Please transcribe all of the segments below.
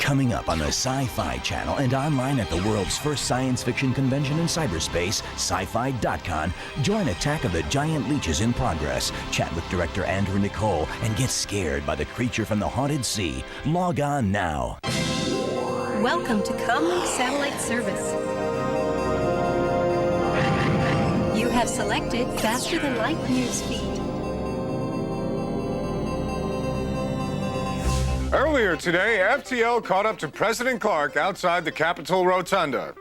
Coming up on the Sci-Fi Channel and online at the world's first science fiction convention in cyberspace, sci-fi.con, join Attack of the Giant Leeches in progress. Chat with director Andrew Nicole and get scared by the creature from the haunted sea. Log on now. Welcome to Comlink Satellite Service. You have selected Faster Than Light News Feed. Earlier today, FTL caught up to President Clark outside the Capitol Rotunda.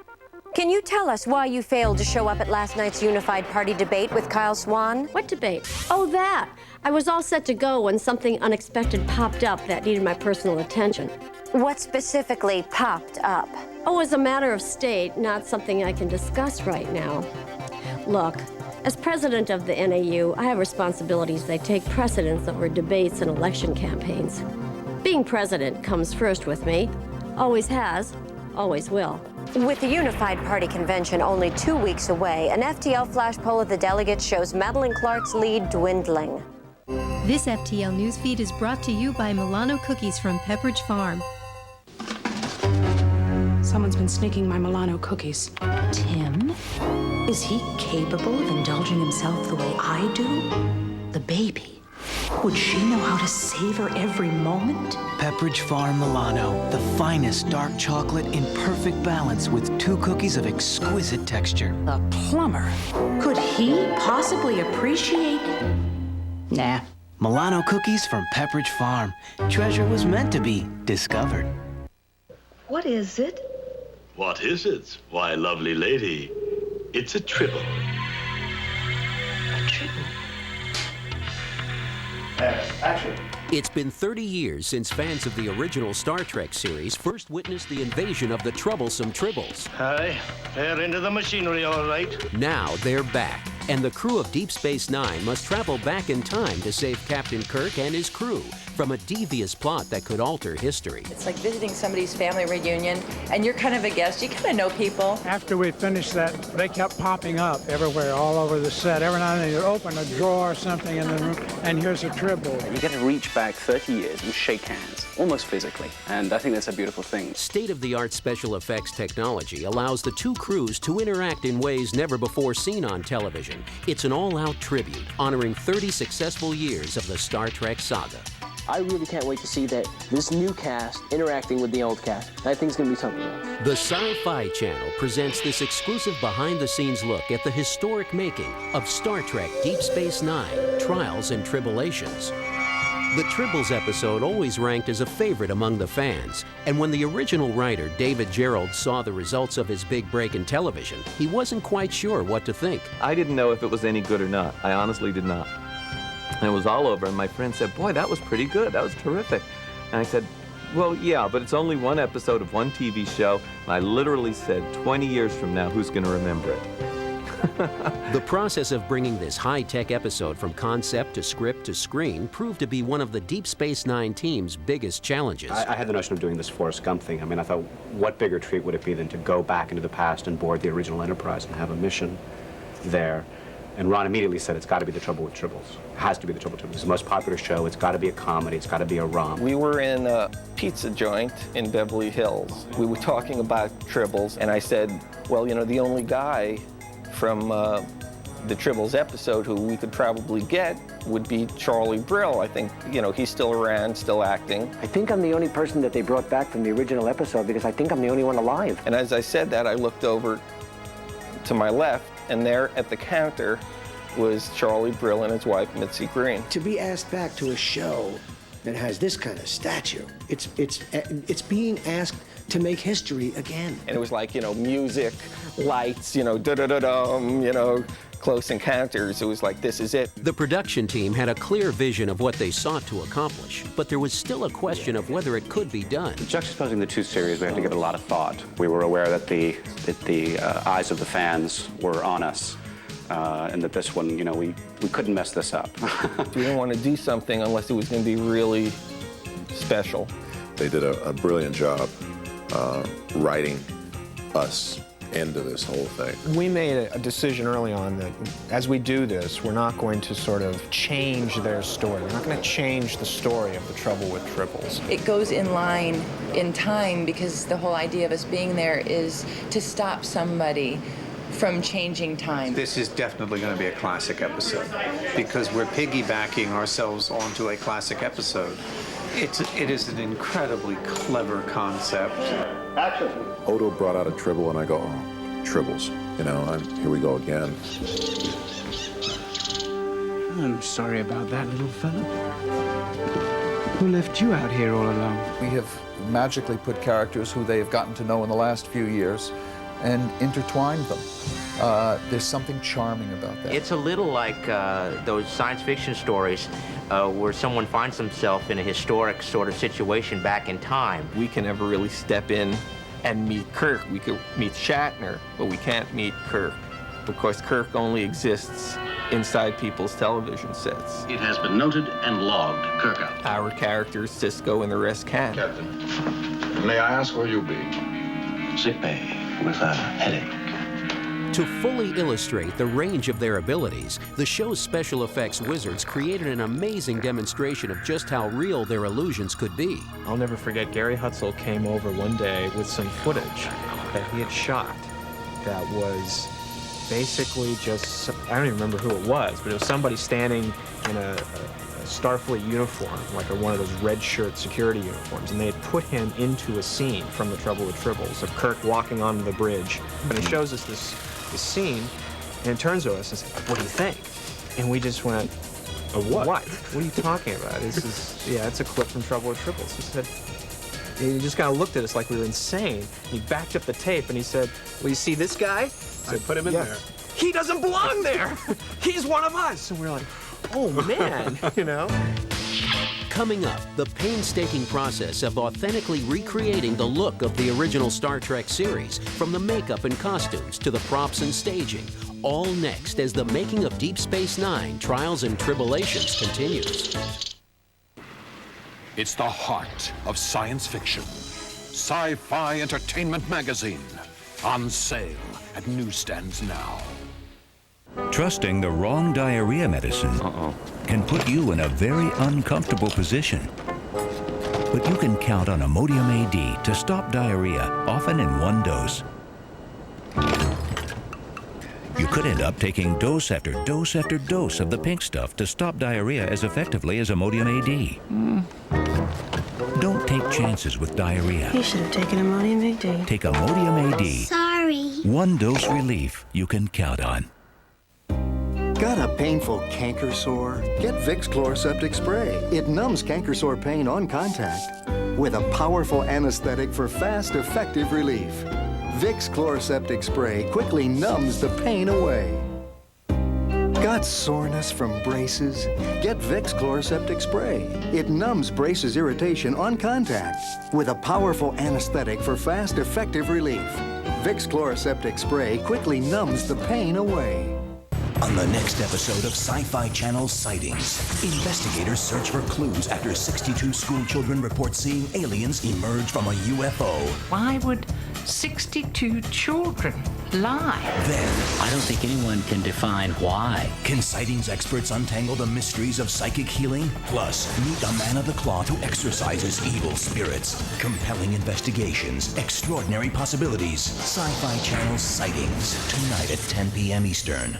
Can you tell us why you failed to show up at last night's Unified Party debate with Kyle Swan? What debate? Oh, that. I was all set to go when something unexpected popped up that needed my personal attention. What specifically popped up? Oh, as a matter of state, not something I can discuss right now. Look, as president of the NAU, I have responsibilities that take precedence over debates and election campaigns. Being president comes first with me. Always has, always will. With the Unified Party convention only 2 weeks away, an FTL flash poll of the delegates shows Madeline Clark's lead dwindling. This FTL newsfeed is brought to you by Milano Cookies from Pepperidge Farm. Someone's been sneaking my Milano cookies. Tim? Is he capable of indulging himself the way I do? The baby. Would she know how to savor every moment? Pepperidge Farm Milano, the finest dark chocolate in perfect balance with 2 cookies of exquisite texture. A plumber. Could he possibly appreciate? Nah. Milano cookies from Pepperidge Farm. Treasure was meant to be discovered. What is it? What is it? Why, lovely lady, it's a tribble. A tribble? Action. It's been 30 years since fans of the original Star Trek series first witnessed the invasion of the troublesome Tribbles. Hi, they're into the machinery, all right. Now they're back, and the crew of Deep Space Nine must travel back in time to save Captain Kirk and his crew from a devious plot that could alter history. It's like visiting somebody's family reunion, and you're kind of a guest. You kind of know people. After we finished that, they kept popping up everywhere, all over the set. Every now and then you open a drawer or something in the room, and here's a Tribble. You get to reach back 30 years and shake hands, almost physically, and I think that's a beautiful thing. State-of-the-art special effects technology allows the 2 crews to interact in ways never before seen on television. It's an all-out tribute, honoring 30 successful years of the Star Trek saga. I really can't wait to see this new cast interacting with the old cast. I think it's going to be something else. The Sci-Fi Channel presents this exclusive behind-the-scenes look at the historic making of Star Trek Deep Space Nine, Trials and Tribble-ations. The Tribbles episode always ranked as a favorite among the fans, and when the original writer, David Gerrold, saw the results of his big break in television, he wasn't quite sure what to think. I didn't know if it was any good or not. I honestly did not. And it was all over, and my friend said, boy, that was pretty good. That was terrific. And I said, well, yeah, but it's only one episode of one TV show. And I literally said, 20 years from now, who's going to remember it? The process of bringing this high-tech episode from concept to script to screen proved to be one of the Deep Space Nine team's biggest challenges. I had the notion of doing this Forrest Gump thing. I mean, I thought, what bigger treat would it be than to go back into the past and board the original Enterprise and have a mission there? And Ron immediately said, it's got to be The Trouble with Tribbles. It has to be The Trouble with Tribbles. It's the most popular show. It's got to be a comedy. It's got to be a romp. We were in a pizza joint in Beverly Hills. We were talking about Tribbles, and I said, well, you know, the only guy from the Tribbles episode who we could probably get would be Charlie Brill. I think, you know, he's still around, still acting. I think I'm the only person that they brought back from the original episode because I think I'm the only one alive. And as I said that, I looked over to my left, and there at the counter was Charlie Brill and his wife, Mitzi Green. To be asked back to a show that has this kind of stature, it's being asked to make history again. And it was like, you know, music, lights, you know, da-da-da-dum, you know, Close Encounters. It was like, this is it. The production team had a clear vision of what they sought to accomplish, but there was still a question of whether it could be done. Juxtaposing the 2 series, we had to give it a lot of thought. We were aware that the eyes of the fans were on us, and that this one, you know, we couldn't mess this up. We didn't want to do something unless it was going to be really special. They did a brilliant job writing us into this whole thing. We made a decision early on that as we do this, we're not going to sort of change their story. We're not going to change the story of The Trouble with Tribbles. It goes in line in time, because the whole idea of us being there is to stop somebody from changing time. This is definitely going to be a classic episode because we're piggybacking ourselves onto a classic episode. It is an incredibly clever concept. Action. Odo brought out a Tribble, and I go, oh, Tribbles. You know, here we go again. I'm sorry about that, little fella. Who left you out here all alone? We have magically put characters who they have gotten to know in the last few years and intertwined them. There's something charming about that. It's a little like those science fiction stories where someone finds themselves in a historic sort of situation back in time. We can never really step in and meet Kirk. We could meet Shatner, but we can't meet Kirk because Kirk only exists inside people's television sets. It has been noted and logged. Kirk out. Our characters, Cisco and the rest can. Captain, may I ask where you'll be? Sick bay with a headache. To fully illustrate the range of their abilities, the show's special effects wizards created an amazing demonstration of just how real their illusions could be. I'll never forget, Gary Hutzel came over one day with some footage that he had shot that was basically just, I don't even remember who it was, but it was somebody standing in a Starfleet uniform, like one of those red shirt security uniforms, and they had put him into a scene from The Trouble with Tribbles of Kirk walking onto the bridge. And it shows us this scene, and it turns to us and says, what do you think? And we just went, what? What are you talking about? This is, yeah, it's a clip from Trouble with Tribbles. He said, he just kind of looked at us like we were insane. He backed up the tape and he said, well, you see this guy? I put him in there. He doesn't belong there. He's one of us. And we're like, oh man, you know? Coming up, the painstaking process of authentically recreating the look of the original Star Trek series, from the makeup and costumes to the props and staging, all next as the making of Deep Space Nine Trials and Tribble-ations continues. It's the heart of science fiction. Sci-Fi Entertainment Magazine. On sale at newsstands now. Trusting the wrong diarrhea medicine can put you in a very uncomfortable position. But you can count on Imodium AD to stop diarrhea, often in one dose. You could end up taking dose after dose after dose of the pink stuff to stop diarrhea as effectively as Imodium AD. Don't take chances with diarrhea. You should have taken Imodium AD. Take Imodium AD. Sorry. One dose relief you can count on. Got a painful canker sore? Get Vicks Chloraseptic Spray. It numbs canker sore pain on contact with a powerful anesthetic for fast, effective relief. Vicks Chloraseptic Spray quickly numbs the pain away. Got soreness from braces? Get Vicks Chloraseptic Spray. It numbs braces irritation on contact with a powerful anesthetic for fast, effective relief. Vicks Chloraseptic Spray quickly numbs the pain away. On the next episode of Sci-Fi Channel Sightings, investigators search for clues after 62 school children report seeing aliens emerge from a UFO. Why would 62 children lie? Then, I don't think anyone can define why. Can sightings experts untangle the mysteries of psychic healing? Plus, meet a man of the cloth who exorcises evil spirits. Compelling investigations, extraordinary possibilities. Sci-Fi Channel Sightings, tonight at 10 p.m. Eastern.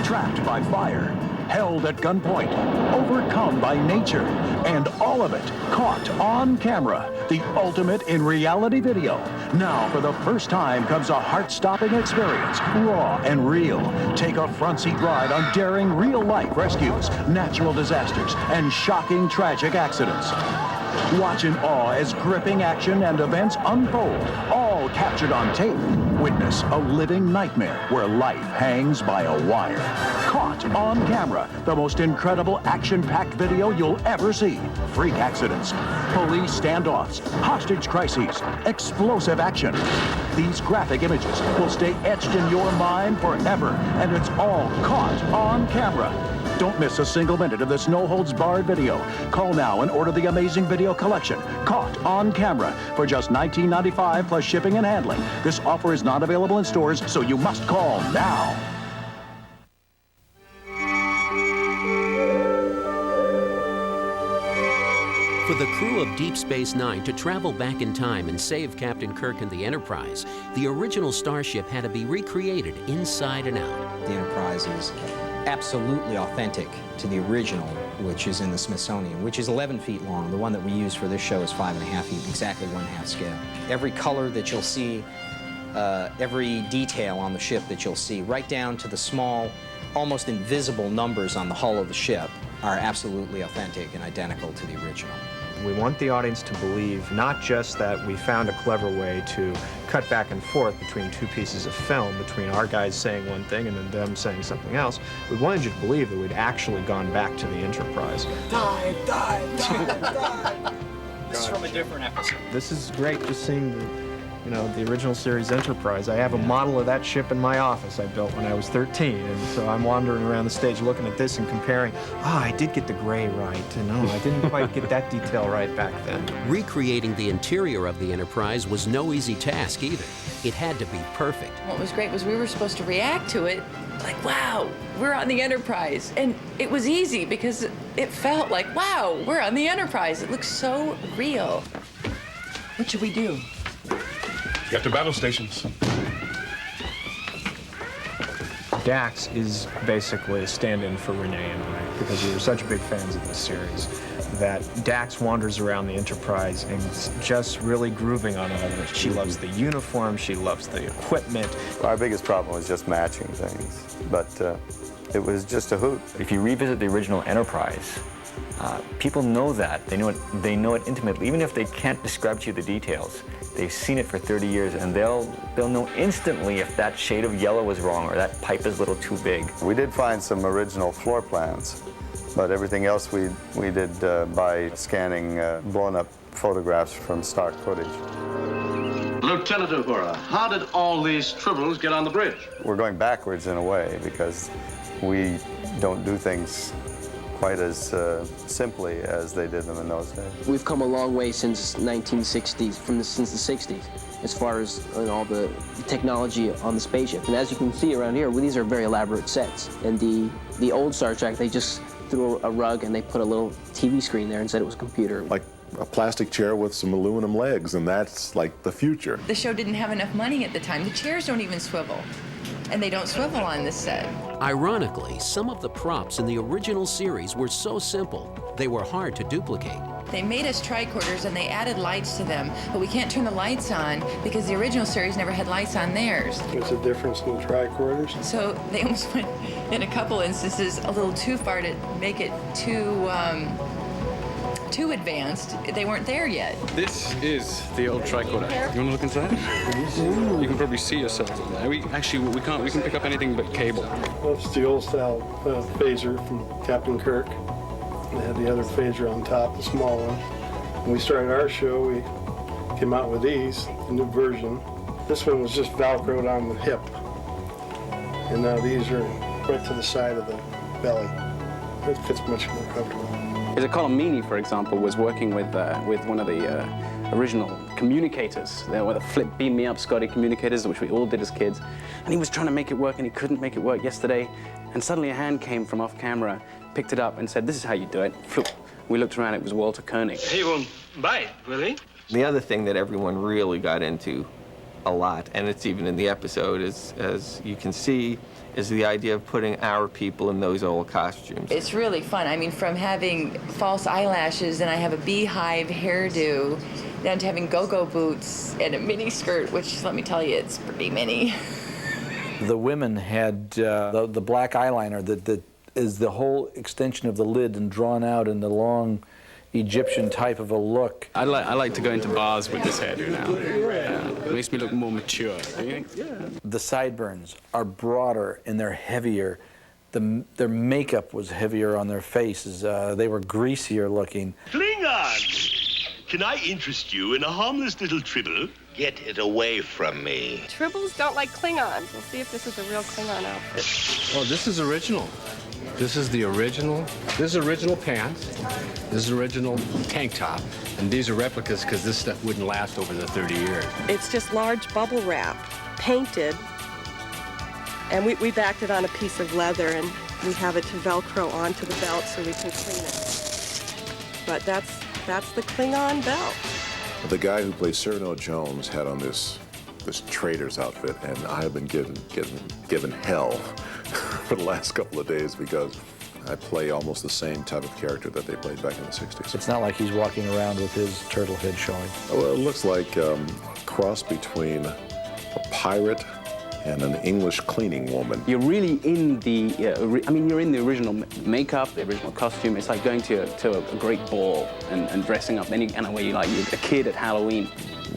Trapped by fire, held at gunpoint, overcome by nature, and all of it caught on camera. The ultimate in reality video. Now, for the first time, comes a heart-stopping experience, raw and real. Take a front seat ride on daring real-life rescues, natural disasters, and shocking tragic accidents. Watch in awe as gripping action and events unfold, all captured on tape. Witness a living nightmare where life hangs by a wire. Caught on camera, the most incredible action-packed video you'll ever see. Freak accidents, police standoffs, hostage crises, explosive action. These graphic images will stay etched in your mind forever, and it's all caught on camera. Don't miss a single minute of this no-holds-barred video. Call now and order the amazing video collection, Caught on Camera, for just $19.95 plus shipping and handling. This offer is not available in stores, so you must call now. For the crew of Deep Space Nine to travel back in time and save Captain Kirk and the Enterprise, the original starship had to be recreated inside and out. The Enterprise is absolutely authentic to the original, which is in the Smithsonian, which is 11 feet long. The one that we use for this show is 5.5 feet, exactly 1/2 scale. Every color that you'll see, every detail on the ship that you'll see, right down to the small, almost invisible numbers on the hull of the ship, are absolutely authentic and identical to the original. We want the audience to believe not just that we found a clever way to cut back and forth between two pieces of film, between our guys saying one thing and then them saying something else. We wanted you to believe that we'd actually gone back to the Enterprise. Dive, dive, dive, dive. This is from a different episode. This is great, just seeing the original series Enterprise. I have a model of that ship in my office I built when I was 13, and so I'm wandering around the stage looking at this and comparing, I did get the gray right, and I didn't quite get that detail right back then. Recreating the interior of the Enterprise was no easy task either. It had to be perfect. What was great was we were supposed to react to it like, wow, we're on the Enterprise. And it was easy because it felt like, wow, we're on the Enterprise. It looks so real. What should we do? Get to battle stations. Dax is basically a stand-in for Rene and I, because we were such big fans of this series, that Dax wanders around the Enterprise and is just really grooving on all of it. She loves the uniform, she loves the equipment. Our biggest problem was just matching things, but it was just a hoot. If you revisit the original Enterprise, people know that. They know it intimately. Even if they can't describe to you the details, they've seen it for 30 years, and they'll know instantly if that shade of yellow is wrong or that pipe is a little too big. We did find some original floor plans, but everything else we did by scanning blown-up photographs from stock footage. Lieutenant Uhura, how did all these Tribbles get on the bridge? We're going backwards in a way because we don't do things quite as simply as they did them in those days. We've come a long way since 1960s, since the 60s, as far as all the technology on the spaceship. And as you can see around here, these are very elaborate sets. And the old Star Trek, they just threw a rug and they put a little TV screen there and said it was a computer. Like a plastic chair with some aluminum legs, and that's like the future. The show didn't have enough money at the time. The chairs don't even swivel. And they don't swivel on this set. Ironically, some of the props in the original series were so simple, they were hard to duplicate. They made us tricorders and they added lights to them, but we can't turn the lights on because the original series never had lights on theirs. What's the difference in the tricorders? So they almost went, in a couple instances, a little too far to make it too advanced. They weren't there yet. This is the old tricorder. You want to look inside? You can probably see yourself in there. We can pick up anything but cable. That's the old style phaser from Captain Kirk. They had the other phaser on top, the small one. When we started our show, we came out with these, the new version. This one was just Velcroed on the hip. And now these are right to the side of the belly. It fits much more comfortable. Colm Meaney, for example, was working with one of the original communicators. They were the flip beam me up Scotty communicators, which we all did as kids. And he was trying to make it work, and he couldn't make it work yesterday. And suddenly a hand came from off camera, picked it up, and said, "This is how you do it." Floop. We looked around, it was Walter Koenig. He won't bite, will he? The other thing that everyone really got into a lot, and it's even in the episode, as you can see, is the idea of putting our people in those old costumes. It's really fun. I mean, from having false eyelashes and I have a beehive hairdo, down to having go-go boots and a mini skirt, which, let me tell you, it's pretty mini. The women had the black eyeliner that is the whole extension of the lid and drawn out in the long Egyptian type of a look. I like to go into bars with this hairdo now. It makes me look more mature. The sideburns are broader and they're heavier. Their makeup was heavier on their faces. They were greasier looking. Klingon! Can I interest you in a harmless little Tribble? Get it away from me. Tribbles don't like Klingons. We'll see if this is a real Klingon outfit. Oh, this is original. This is the original. This is original pants. This is original tank top. And these are replicas because this stuff wouldn't last over the 30 years. It's just large bubble wrap, painted, and we backed it on a piece of leather, and we have it to Velcro onto the belt so we can clean it. But that's That's the Klingon belt. The guy who plays Cyrano Jones had on this trader's outfit, and I have been given hell for the last couple of days because I play almost the same type of character that they played back in the 60s. It's not like he's walking around with his turtle head showing. Well, it looks like a cross between a pirate and an English cleaning woman. You're really in the, you're in the original makeup, the original costume. It's like going to a great ball and dressing up any kind of way you like. You're a kid at Halloween.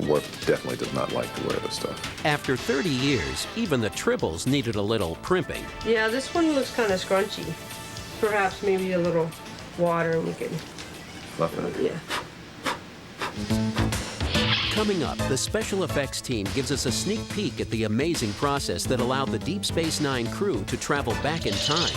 Worf definitely did not like to wear this stuff. After 30 years, even the Tribbles needed a little primping. Yeah, this one looks kind of scrunchy. Perhaps maybe a little water and we can fluff it. Yeah. Coming up, the special effects team gives us a sneak peek at the amazing process that allowed the Deep Space Nine crew to travel back in time.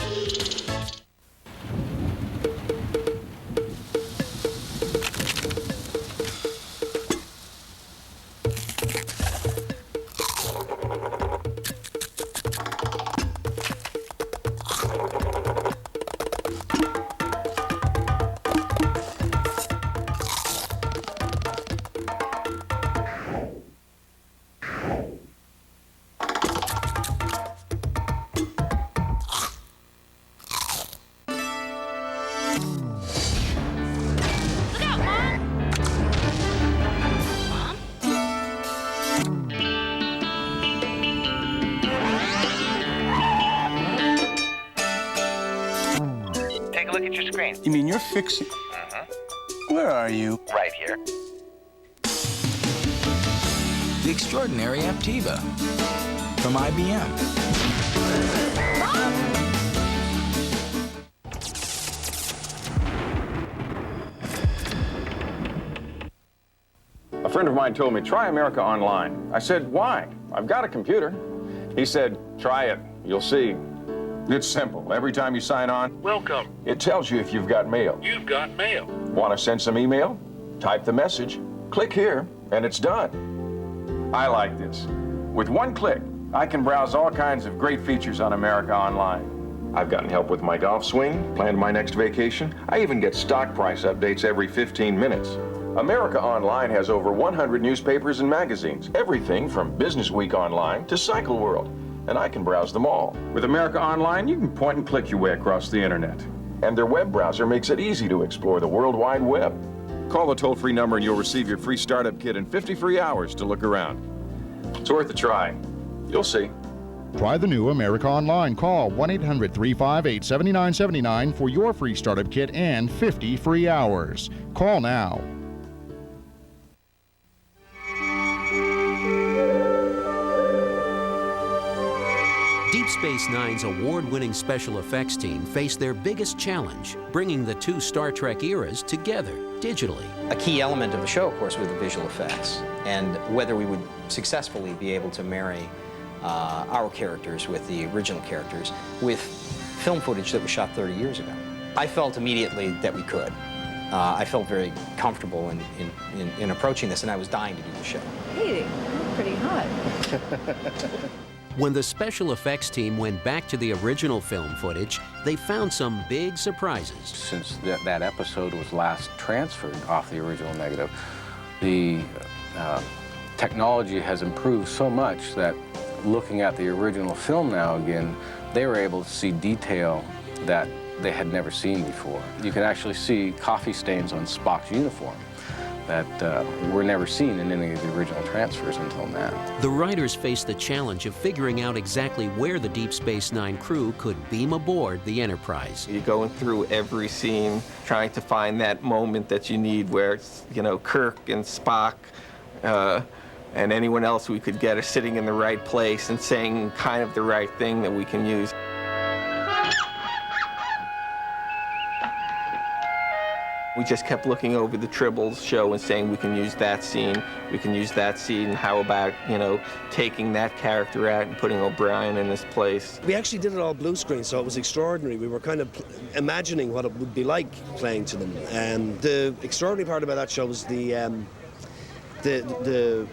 You mean you're fixing? Where are you? Right here. The extraordinary Aptiva from IBM. A friend of mine told me, try America Online. I said, why? I've got a computer. He said, try it. You'll see. It's simple. Every time you sign on, Welcome. it tells you if you've got mail. You've got mail. Want to send some email? Type the message, click here, and it's done. I like this. With one click, I can browse all kinds of great features on America Online. I've gotten help with my golf swing, planned my next vacation. I even get stock price updates every 15 minutes. America Online has over 100 newspapers and magazines, everything from Business Week Online to Cycle World, and I can browse them all. With America Online, you can point and click your way across the internet. And their web browser makes it easy to explore the World Wide Web. Call the toll-free number and you'll receive your free startup kit and 50 free hours to look around. It's worth a try. You'll see. Try the new America Online. Call 1-800-358-7979 for your free startup kit and 50 free hours. Call now. Deep Space Nine's award-winning special effects team faced their biggest challenge, bringing the two Star Trek eras together digitally. A key element of the show, of course, were the visual effects, and whether we would successfully be able to marry our characters with the original characters with film footage that was shot 30 years ago. I felt immediately that we could. I felt very comfortable in approaching this, and I was dying to do the show. Hey, you're pretty hot. When the special effects team went back to the original film footage, they found some big surprises. Since that episode was last transferred off the original negative, the technology has improved so much that looking at the original film now again, they were able to see detail that they had never seen before. You can actually see coffee stains on Spock's uniform that were never seen in any of the original transfers until now. The writers faced the challenge of figuring out exactly where the Deep Space Nine crew could beam aboard the Enterprise. You're going through every scene, trying to find that moment that you need where it's, you know, Kirk and Spock and anyone else we could get are sitting in the right place and saying kind of the right thing that we can use. We just kept looking over the Tribbles show and saying we can use that scene, we can use that scene, and how about, you know, taking that character out and putting O'Brien in his place. We actually did it all blue screen, so it was extraordinary. We were kind of imagining what it would be like playing to them. The extraordinary part about that show was the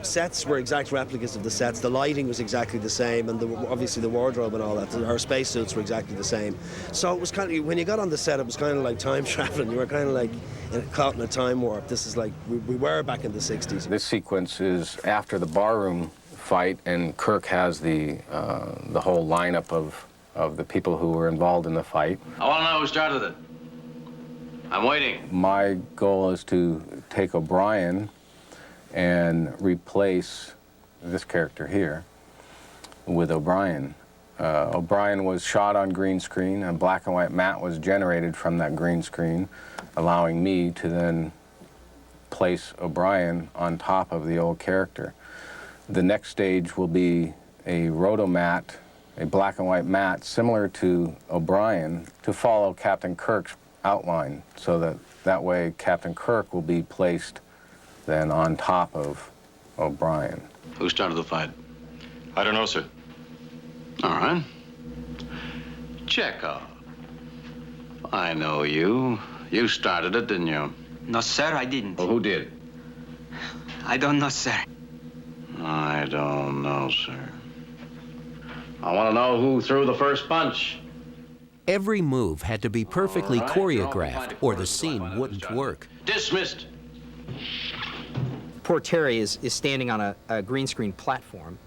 sets were exact replicas of the sets. The lighting was exactly the same, and obviously the wardrobe and all that. Our spacesuits were exactly the same. So it was kind of, when you got on the set, it was kind of like time traveling. You were kind of like caught in a time warp. This is like we were back in the 60s. This sequence is after the barroom fight, and Kirk has the whole lineup of the people who were involved in the fight. I want to know who started it. I'm waiting. My goal is to take O'Brien and replace this character here with O'Brien. O'Brien was shot on green screen, and black and white matte was generated from that green screen, allowing me to then place O'Brien on top of the old character. The next stage will be a rotomatte, a black and white matte similar to O'Brien, to follow Captain Kirk's outline, so that way Captain Kirk will be placed then on top of O'Brien. Who started the fight? I don't know, sir. All right. Chekhov. I know you. You started it, didn't you? No, sir, I didn't. Well, who did? I don't know, sir. I don't know, sir. I want to know who threw the first punch. Every move had to be perfectly choreographed, or the scene wouldn't work. Dismissed. Poor Terry is standing on a green screen platform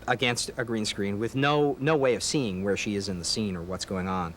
against a green screen with no way of seeing where she is in the scene or what's going on,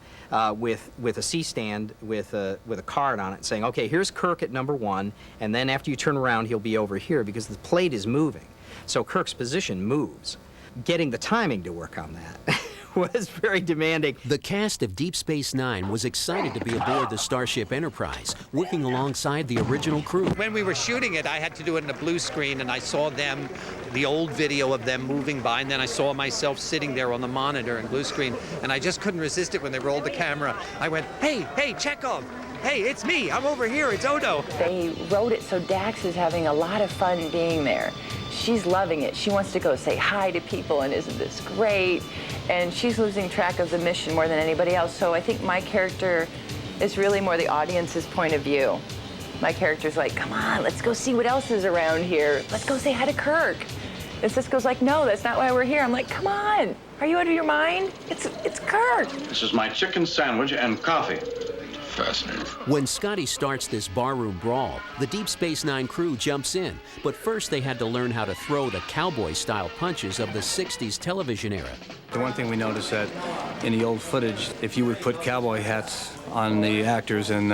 with a C-stand with a card on it saying, okay, here's Kirk at number 1, and then after you turn around, he'll be over here, because the plate is moving. So Kirk's position moves. Getting the timing to work on that was very demanding. The cast of Deep Space Nine was excited to be aboard the Starship Enterprise, working alongside the original crew. When we were shooting it, I had to do it in a blue screen, and I saw them, the old video of them moving by, and then I saw myself sitting there on the monitor in blue screen, and I just couldn't resist it when they rolled the camera. I went, hey, Chekhov! Hey, it's me, I'm over here, it's Odo. They wrote it so Dax is having a lot of fun being there. She's loving it. She wants to go say hi to people, and isn't this great? And she's losing track of the mission more than anybody else. So I think my character is really more the audience's point of view. My character's like, come on, let's go see what else is around here. Let's go say hi to Kirk. And Cisco's like, no, that's not why we're here. I'm like, come on, are you out of your mind? It's Kirk. This is my chicken sandwich and coffee. Fascinating. When Scotty starts this barroom brawl, the Deep Space Nine crew jumps in, but first they had to learn how to throw the cowboy-style punches of the 60s television era. The one thing we noticed that in the old footage, if you would put cowboy hats on the actors and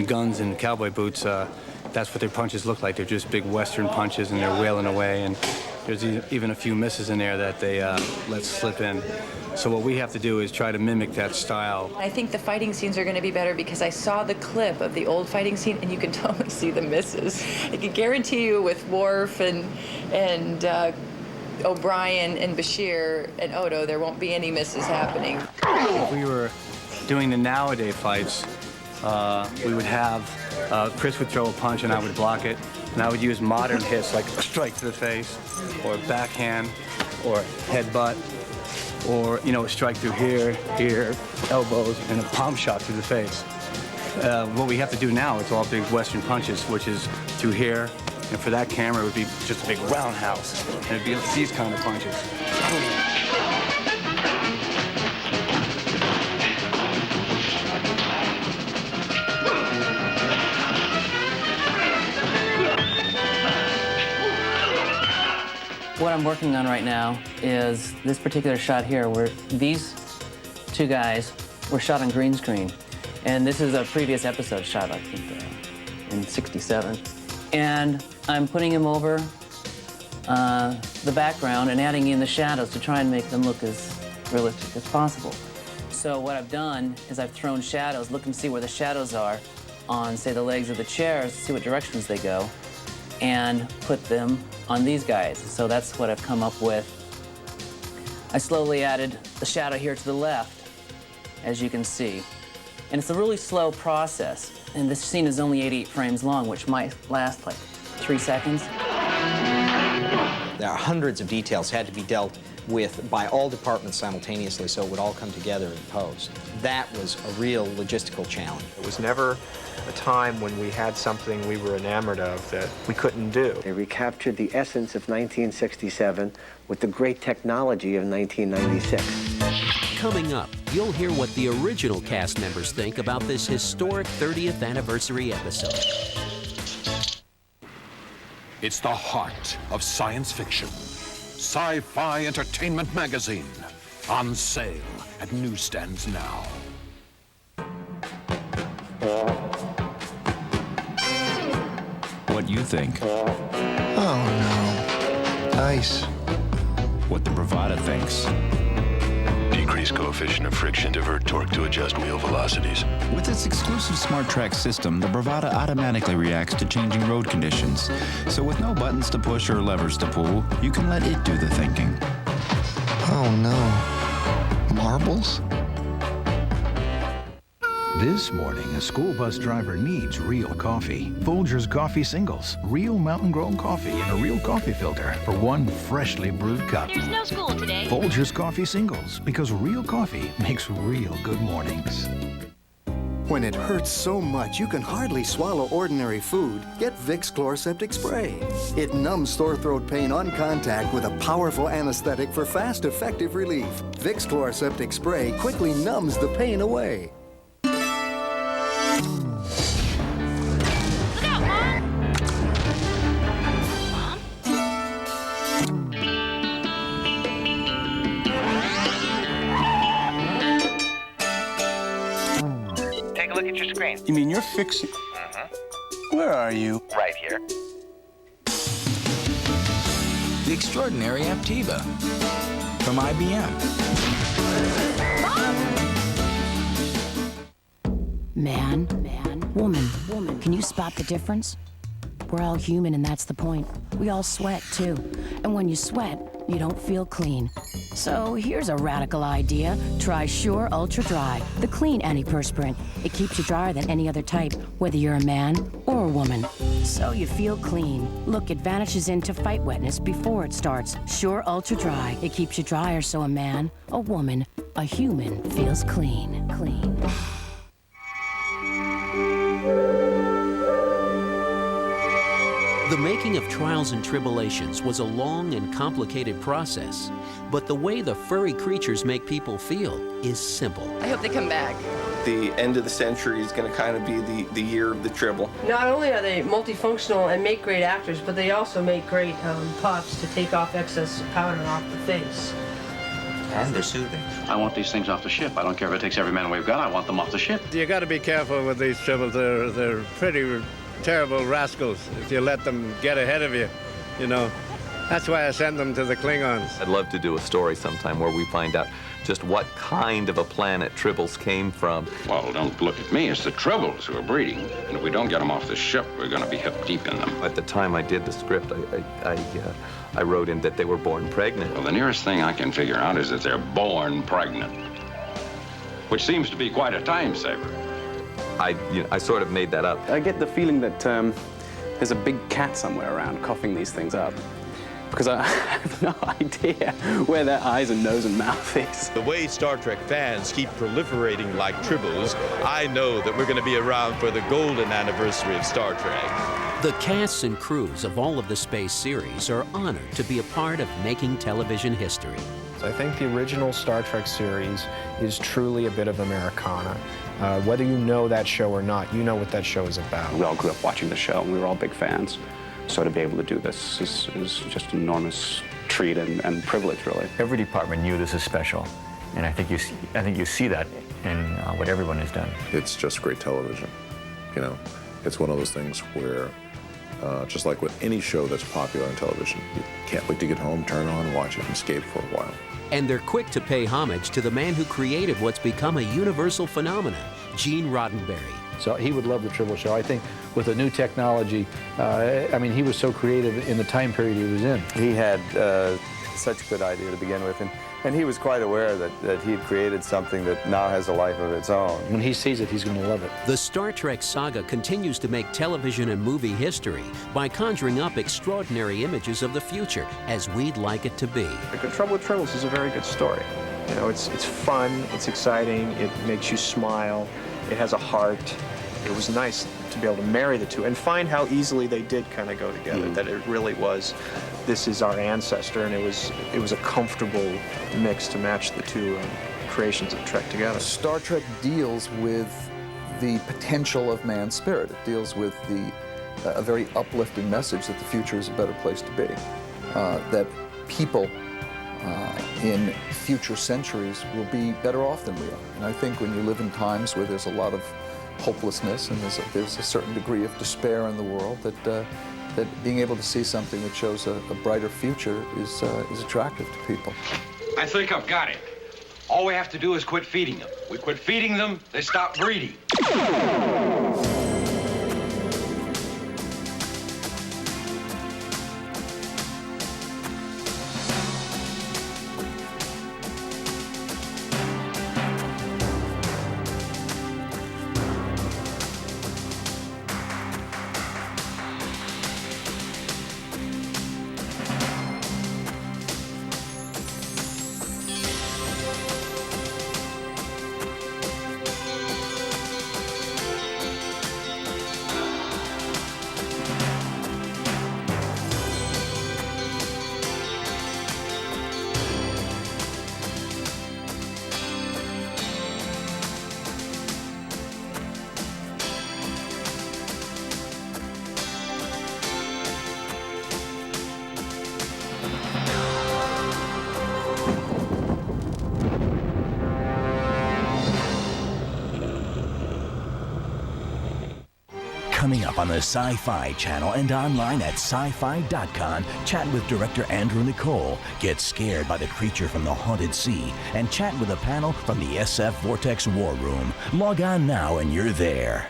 guns and cowboy boots, that's what their punches look like. They're just big Western punches, and they're wailing away. And there's even a few misses in there that they let slip in. So what we have to do is try to mimic that style. I think the fighting scenes are going to be better because I saw the clip of the old fighting scene, and you can totally see the misses. I can guarantee you with Worf and O'Brien and Bashir and Odo, there won't be any misses happening. If we were doing the nowadays fights, we would have Chris would throw a punch and I would block it, and I would use modern hits like a strike to the face, or backhand, or headbutt, or a strike through here, elbows, and a palm shot through the face. What we have to do now, it's all big Western punches, which is through here, and for that camera, it would be just a big roundhouse, and it'd be these kind of punches. What I'm working on right now is this particular shot here, where these two guys were shot on green screen. And this is a previous episode shot, I think, in '67. And I'm putting him over the background and adding in the shadows to try and make them look as realistic as possible. So what I've done is I've thrown shadows, look and see where the shadows are on, say, the legs of the chairs, see what directions they go, and put them on these guys. So that's what I've come up with. I slowly added the shadow here to the left, as you can see. And it's a really slow process. And this scene is only 88 frames long, which might last like 3 seconds. There are hundreds of details had to be dealt with by all departments simultaneously, so it would all come together in post. That was a real logistical challenge. It was never a time when we had something we were enamored of that we couldn't do. They recaptured the essence of 1967 with the great technology of 1996. Coming up, you'll hear what the original cast members think about this historic 30th anniversary episode. It's the heart of science fiction. Sci-Fi Entertainment Magazine. On sale at newsstands now. What you think? Oh no. Ice. What the Bravada thinks. Decrease coefficient of friction, divert torque to adjust wheel velocities. With its exclusive Smart Track system, the Bravada automatically reacts to changing road conditions. So with no buttons to push or levers to pull, you can let it do the thinking. Oh no. Marbles? This morning, a school bus driver needs real coffee. Folgers Coffee Singles. Real mountain-grown coffee in a real coffee filter for one freshly brewed cup. There's no school today. Folgers Coffee Singles, because real coffee makes real good mornings. When it hurts so much you can hardly swallow ordinary food, get Vicks Chloraseptic Spray. It numbs sore throat pain on contact with a powerful anesthetic for fast, effective relief. Vicks Chloraseptic Spray quickly numbs the pain away. You mean you're fixing... Where are you? Right here. The extraordinary Aptiva from IBM. Man, woman. Can you spot the difference? We're all human, and that's the point. We all sweat, too. And when you sweat, you don't feel clean. So here's a radical idea. Try Sure Ultra Dry, the clean antiperspirant. It keeps you drier than any other type, whether you're a man or a woman. So you feel clean. Look, it vanishes into fight wetness before it starts. Sure Ultra Dry. It keeps you drier so a man, a woman, a human feels clean. The making of Trials and Tribble-ations was a long and complicated process, but the way the furry creatures make people feel is simple. I hope they come back. The end of the century is going to kind of be the year of the Tribble. Not only are they multifunctional and make great actors, but they also make great puffs to take off excess powder off the face. And they're soothing. I want these things off the ship. I don't care if it takes every man we've got. I want them off the ship. You got to be careful with these Tribbles. They're pretty terrible rascals if you let them get ahead of you, you know. That's why I send them to the Klingons. I'd love to do a story sometime where we find out just what kind of a planet Tribbles came from. Well, don't look at me. It's the Tribbles who are breeding. And if we don't get them off the ship, we're going to be hip deep in them. At the time I did the script, I wrote in that they were born pregnant. Well, the nearest thing I can figure out is that they're born pregnant, which seems to be quite a time saver. I sort of made that up. I get the feeling that there's a big cat somewhere around coughing these things up, because I have no idea where their eyes and nose and mouth is. The way Star Trek fans keep proliferating like Tribbles, I know that we're going to be around for the golden anniversary of Star Trek. The casts and crews of all of the space series are honored to be a part of making television history. I think the original Star Trek series is truly a bit of Americana. Whether you know that show or not, you know what that show is about. We all grew up watching the show, and we were all big fans. So to be able to do this is just an enormous treat and privilege, really. Every department knew this is special, and I think you see that in what everyone has done. It's just great television, you know. It's one of those things where, just like with any show that's popular on television, you can't wait to get home, turn on, watch it, and escape for a while. And they're quick to pay homage to the man who created what's become a universal phenomenon, Gene Roddenberry. So he would love the Tribble show. I think with the new technology, I mean, he was so creative in the time period he was in. He had such a good idea to begin with, and he was quite aware that he had created something that now has a life of its own. When he sees it, he's going to love it. The Star Trek saga continues to make television and movie history by conjuring up extraordinary images of the future as we'd like it to be. The Trouble with Tribbles is a very good story. You know, it's fun, it's exciting, it makes you smile, it has a heart. It was nice to be able to marry the two and find how easily they did kind of go together, that it really was, this is our ancestor, and it was a comfortable mix to match the two creations of Trek together. Star Trek deals with the potential of man's spirit. It deals with a very uplifting message that the future is a better place to be, that people in future centuries will be better off than we are. And I think when you live in times where there's a lot of hopelessness and there's a certain degree of despair in the world, that being able to see something that shows a brighter future is attractive to people. I think I've got it. All we have to do is quit feeding them. We quit feeding them, they stop breeding. Coming up on the Sci-Fi Channel and online at sci-fi.com, chat with director Andrew Nicole, get scared by the creature from the haunted sea, and chat with a panel from the SF Vortex War Room. Log on now and you're there.